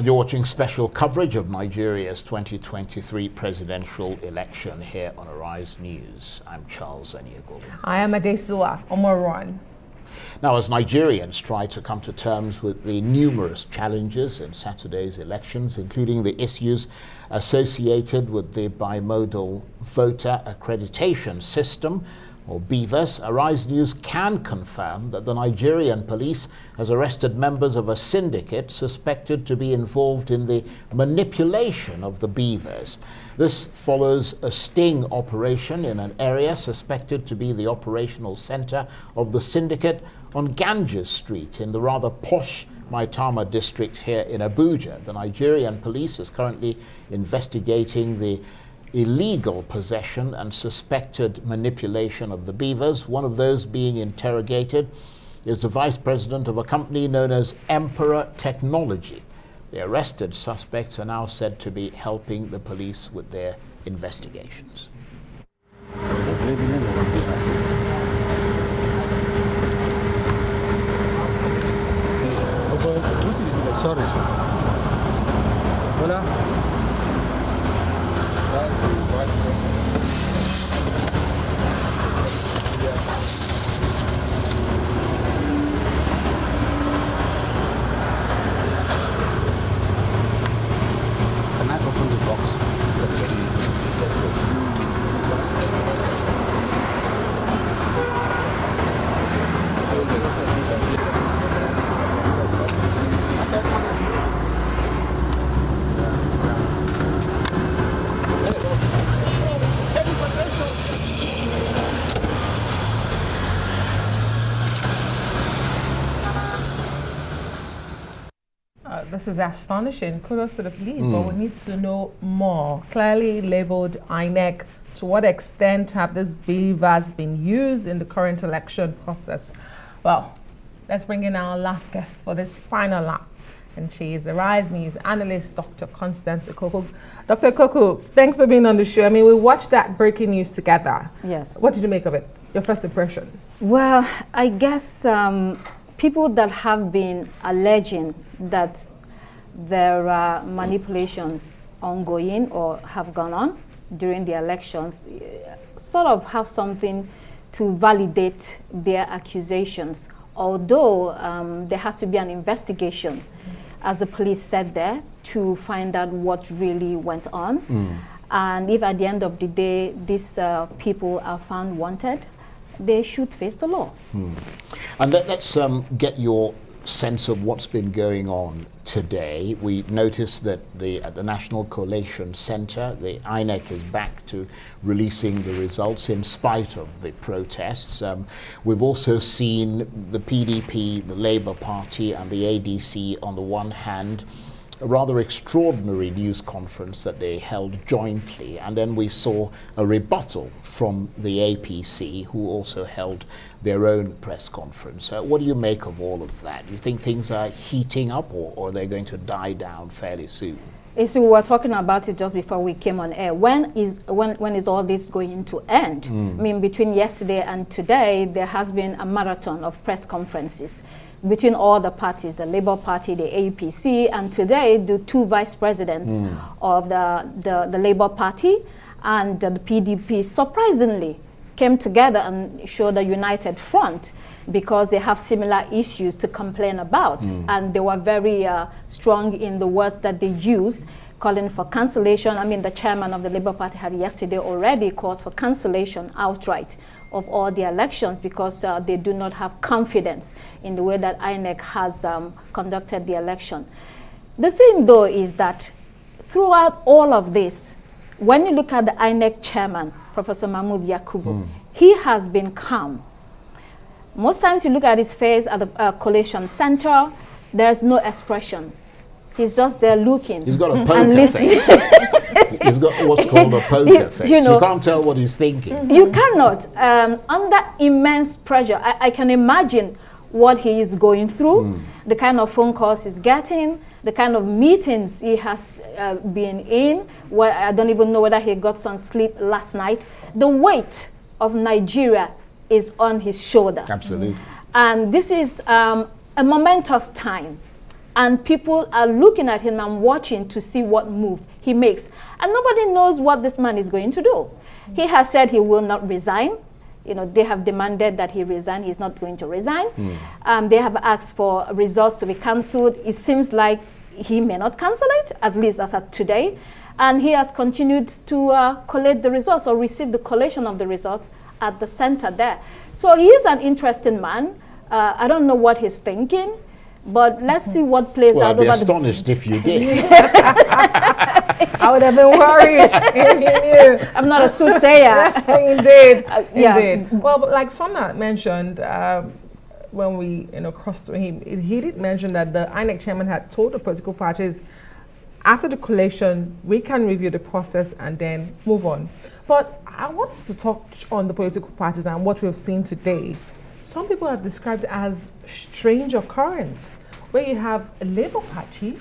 And you're watching special coverage of Nigeria's 2023 presidential election here on Arise News. I'm Charles Ikokwu. I am Adesua Omoron. Now, as Nigerians try to come to terms with the numerous challenges in Saturday's elections, including the issues associated with the bimodal voter accreditation system, or BVAS, Arise News can confirm that the Nigerian police has arrested members of a syndicate suspected to be involved in the manipulation of the BVAS. This follows a sting operation in an area suspected to be the operational center of the syndicate on Ganges Street in the rather posh Maitama district here in Abuja. The Nigerian police is currently investigating the illegal possession and suspected manipulation of the BVAS. One of those being interrogated is the vice president of a company known as Emperor Technology. The arrested suspects are now said to be helping the police with their investigations. Sorry. Hola. Can I open the box? This is astonishing. Kudos to the police, but we need to know more. Clearly labeled INEC. To what extent have these BVAS been used in the current election process? Well, let's bring in our last guest for this final lap. And she is Arise News analyst, Dr. Constance Ikokwu. Dr. Ikokwu, thanks for being on the show. I mean, we watched that breaking news together. Yes. What did you make of it? Your first impression? Well, I guess people that have been alleging that there are manipulations ongoing or have gone on during the elections sort of have something to validate their accusations, although there has to be an investigation, as the police said there, to find out what really went on. And if at the end of the day these people are found wanted, they should face the law. And let's get your sense of what's been going on today. We noticed that at the National Collation Center, the INEC is back to releasing the results in spite of the protests. We've also seen the PDP, the Labour Party and the ADC on the one hand, a rather extraordinary news conference that they held jointly, and then we saw a rebuttal from the APC, who also held their own press conference. What do you make of all of that? Do you think things are heating up, or are they going to die down fairly soon? So we were talking about it just before we came on air. When is all this going to end? I mean, between yesterday and today, there has been a marathon of press conferences between all the parties, the Labour Party, the APC, and today the two vice presidents of the Labour Party and the PDP surprisingly came together and showed a united front because they have similar issues to complain about. And they were very strong in the words that they used, calling for cancellation. I mean, the chairman of the Labour Party had yesterday already called for cancellation outright of all the elections because they do not have confidence in the way that INEC has conducted the election. The thing, though, is that throughout all of this, when you look at the INEC chairman, Professor Mahmood Yakubu, he has been calm. Most times you look at his face at the collation center, there's no expression. He's just there looking. He's got a poker face. He's got what's called a poker face. You can't tell what he's thinking. You cannot. Under immense pressure, I can imagine what he is going through, the kind of phone calls he's getting, the kind of meetings he has been in, where I don't even know whether he got some sleep last night. The weight of Nigeria is on his shoulders. Absolutely. And this is a momentous time. and people are looking at him and watching to see what move he makes. And nobody knows what this man is going to do. He has said he will not resign. You know, they have demanded that he resign. He's not going to resign. They have asked for results to be cancelled. It seems like he may not cancel it, at least as of today. And he has continued to collate the results or receive the collation of the results at the center there. So he is an interesting man. I don't know what he's thinking, but let's see what plays out. I'd be astonished if you did. I would have been worried if you knew. I'm not a soothsayer. Indeed, yeah. indeed. Well, but like Sona mentioned, when we crossed to him, he did mention that the INEC chairman had told the political parties, after the collation, we can review the process and then move on. But I want us to talk on the political parties and what we've seen today. Some people have described it as strange occurrence, where you have a Labour Party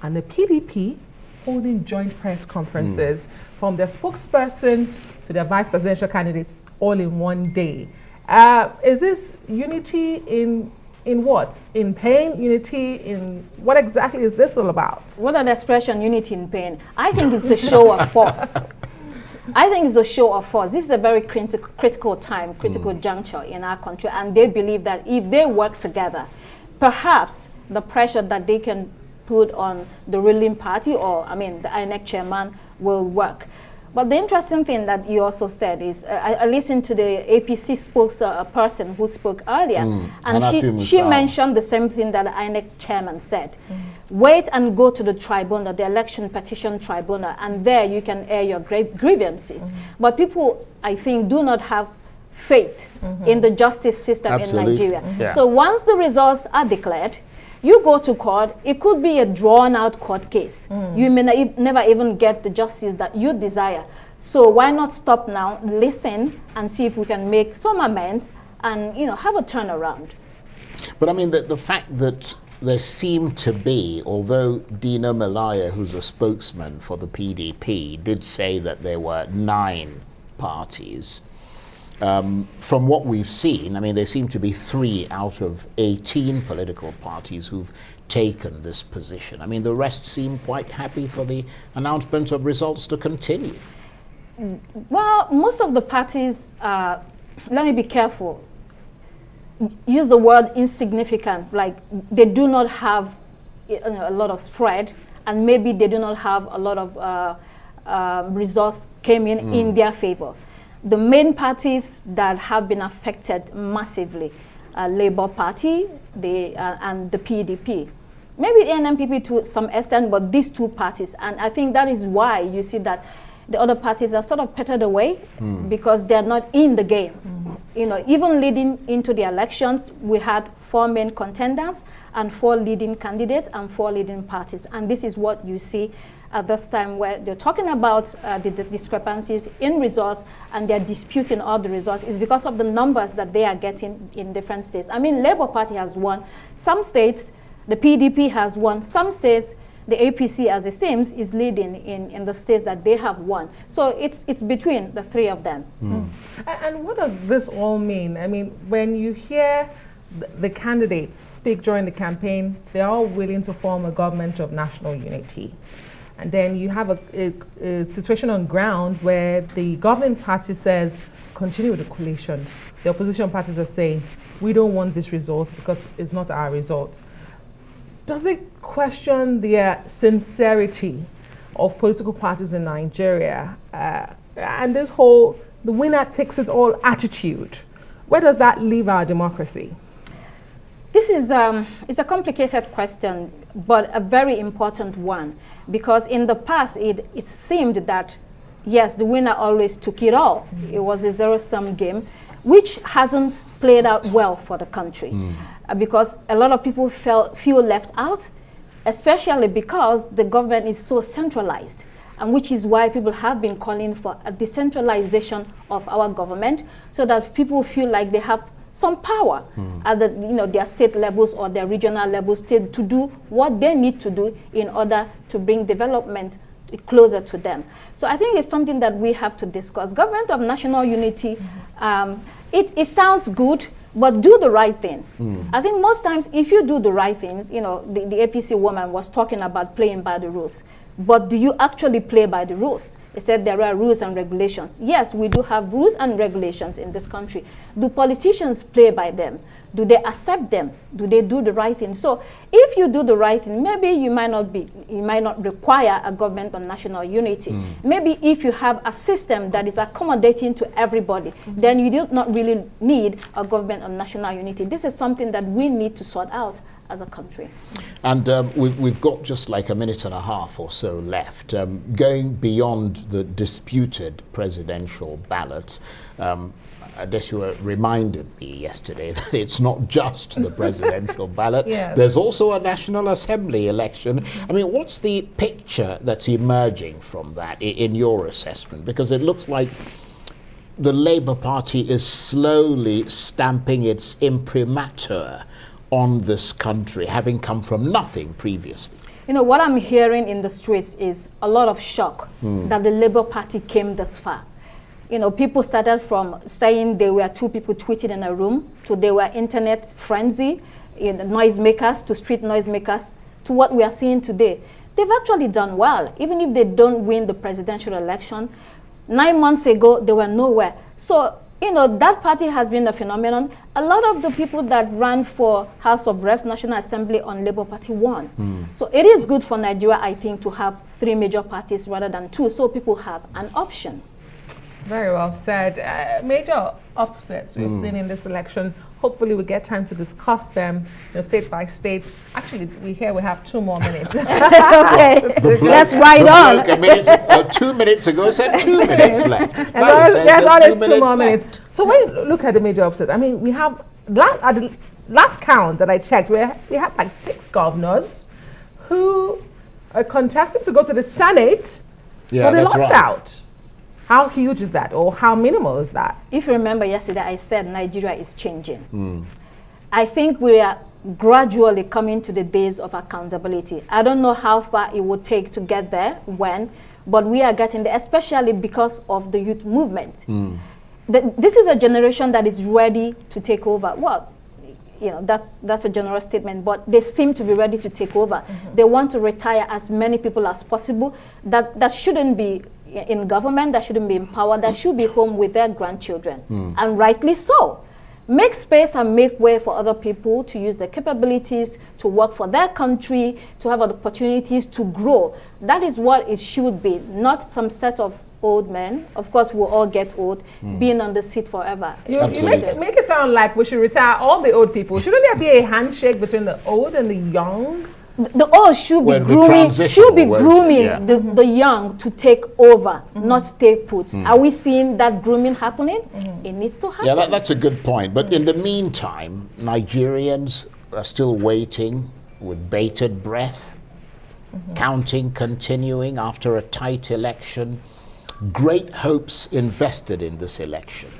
and the PDP holding joint press conferences from their spokespersons to their vice presidential candidates all in one day. Is this unity in what? In pain? Unity in what exactly is this all about? What an expression, unity in pain. I think it's a show of force. I think it's a show of force. This is a very critical time, critical juncture in our country, and they believe that if they work together, perhaps the pressure that they can put on the ruling party, or the INEC chairman, will work. But the interesting thing that you also said is, I listened to the APC spokesperson who spoke earlier, and she mentioned the same thing that the INEC chairman said. Wait and go to the tribunal, the election petition tribunal, and there you can air your grievances. But people, I think, do not have faith in the justice system in Nigeria. Yeah. So once the results are declared, you go to court. It could be a drawn-out court case. You may never even get the justice that you desire. So why not stop now, listen, and see if we can make some amends and have a turnaround. But I mean, the fact that there seemed to be, although Dino Malaya, who's a spokesman for the PDP, did say that there were 9 parties. From what we've seen, I mean, there seem to be 3 out of 18 political parties who've taken this position. I mean, the rest seem quite happy for the announcement of results to continue. Well, most of the parties, let me be careful, use the word insignificant, like they do not have a lot of spread, and maybe they do not have a lot of results came in their favor. The main parties that have been affected massively are Labour Party and the PDP. Maybe NNPP to some extent, but these 2 parties. And I think that is why you see that the other parties are sort of petted away because they're not in the game. Even leading into the elections, we had 4 main contenders and 4 leading candidates and 4 leading parties. And this is what you see at this time, where they're talking about the discrepancies in results, and they're disputing all the results. Is because of the numbers that they are getting in different states. I mean, Labour Party has won some states, the PDP has won some states, the APC, as it seems, is leading in the states that they have won. So it's between the 3 of them. And what does this all mean? I mean, when you hear the candidates speak during the campaign, they're all willing to form a government of national unity. And then you have a situation on ground where the governing party says, continue with the coalition. The opposition parties are saying, we don't want this result because it's not our result. Does it question the sincerity of political parties in Nigeria and this whole the winner takes it all attitude? Where does that leave our democracy? This is it's a complicated question, but a very important one, because in the past it seemed that, yes, the winner always took it all. It was a zero-sum game, which hasn't played out well for the country, because a lot of people feel left out, especially because the government is so centralized, and which is why people have been calling for a decentralization of our government, so that people feel like they have some power at their state levels or their regional levels to do what they need to do in order to bring development closer to them. So I think it's something that we have to discuss. Government of national unity, it sounds good, but do the right thing. I think most times if you do the right things, you know, the APC woman was talking about playing by the rules. But do you actually play by the rules? They said there are rules and regulations. Yes, we do have rules and regulations in this country. Do politicians play by them? Do they accept them? Do they do the right thing? So if you do the right thing, maybe you might not require a government on national unity. Maybe if you have a system that is accommodating to everybody, then you do not really need a government on national unity. This is something that we need to sort out as a country. And we've got just like a minute and a half or so left. Going beyond the disputed presidential ballot, Adesua reminded me yesterday that it's not just the presidential ballot. Yes. There's also a National Assembly election. I mean, what's the picture that's emerging from that in your assessment? Because it looks like the Labour Party is slowly stamping its imprimatur on this country, having come from nothing previously. You know, what I'm hearing in the streets is a lot of shock that the Labour Party came this far. You know, people started from saying there were two people tweeting in a room to they were internet frenzy, you know, noisemakers to street noisemakers, to what we are seeing today. They've actually done well, even if they don't win the presidential election. 9 months ago, they were nowhere. So, you know, that party has been a phenomenon. A lot of the people that ran for House of Reps, National Assembly on Labour Party won. So it is good for Nigeria, I think, to have 3 major parties rather than 2, so people have an option. Very well said. Major upsets we've seen in this election. Hopefully we get time to discuss them, you know, state by state. Actually, we have 2 more minutes. Okay, let's ride on. 2 minutes ago said 2 minutes left. And there's always 2 more minutes. So when you look at the major upsets, I mean, we have, at the last count that I checked, we have like 6 governors who are contesting to go to the Senate, but they lost out. How huge is that, or how minimal is that? If you remember yesterday, I said Nigeria is changing. I think we are gradually coming to the days of accountability. I don't know how far it will take to get there, when, but we are getting there, especially because of the youth movement. This is a generation that is ready to take over. Well, you know, that's a general statement, but they seem to be ready to take over. They want to retire as many people as possible. That shouldn't be in government, that shouldn't be in power, that should be home with their grandchildren. And rightly so. Make space and make way for other people to use their capabilities, to work for their country, to have opportunities to grow. That is what it should be, not some set of old men. Of course, we'll all get old, being on the seat forever. You make it sound like we should retire all the old people. Shouldn't there be a handshake between the old and the young? The old should be grooming, the young to take over, not stay put. Are we seeing that grooming happening? It needs to happen. Yeah, that's a good point. But in the meantime, Nigerians are still waiting with bated breath, counting, continuing after a tight election. Great hopes invested in this election.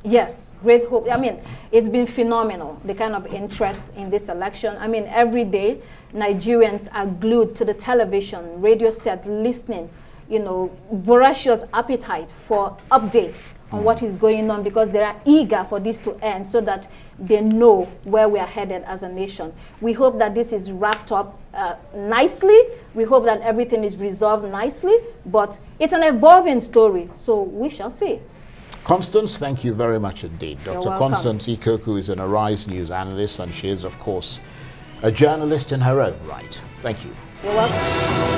Yes, great hope. I mean, it's been phenomenal, the kind of interest in this election. I mean, every day, Nigerians are glued to the television, radio set, listening, you know, voracious appetite for updates on what is going on, because they are eager for this to end so that they know where we are headed as a nation. We hope that this is wrapped up nicely. We hope that everything is resolved nicely, but it's an evolving story, so we shall see. Constance, thank you very much indeed. You're Dr. welcome. Constance Ikokwu is an Arise News analyst, and she is, of course, a journalist in her own right. Thank you. You're welcome.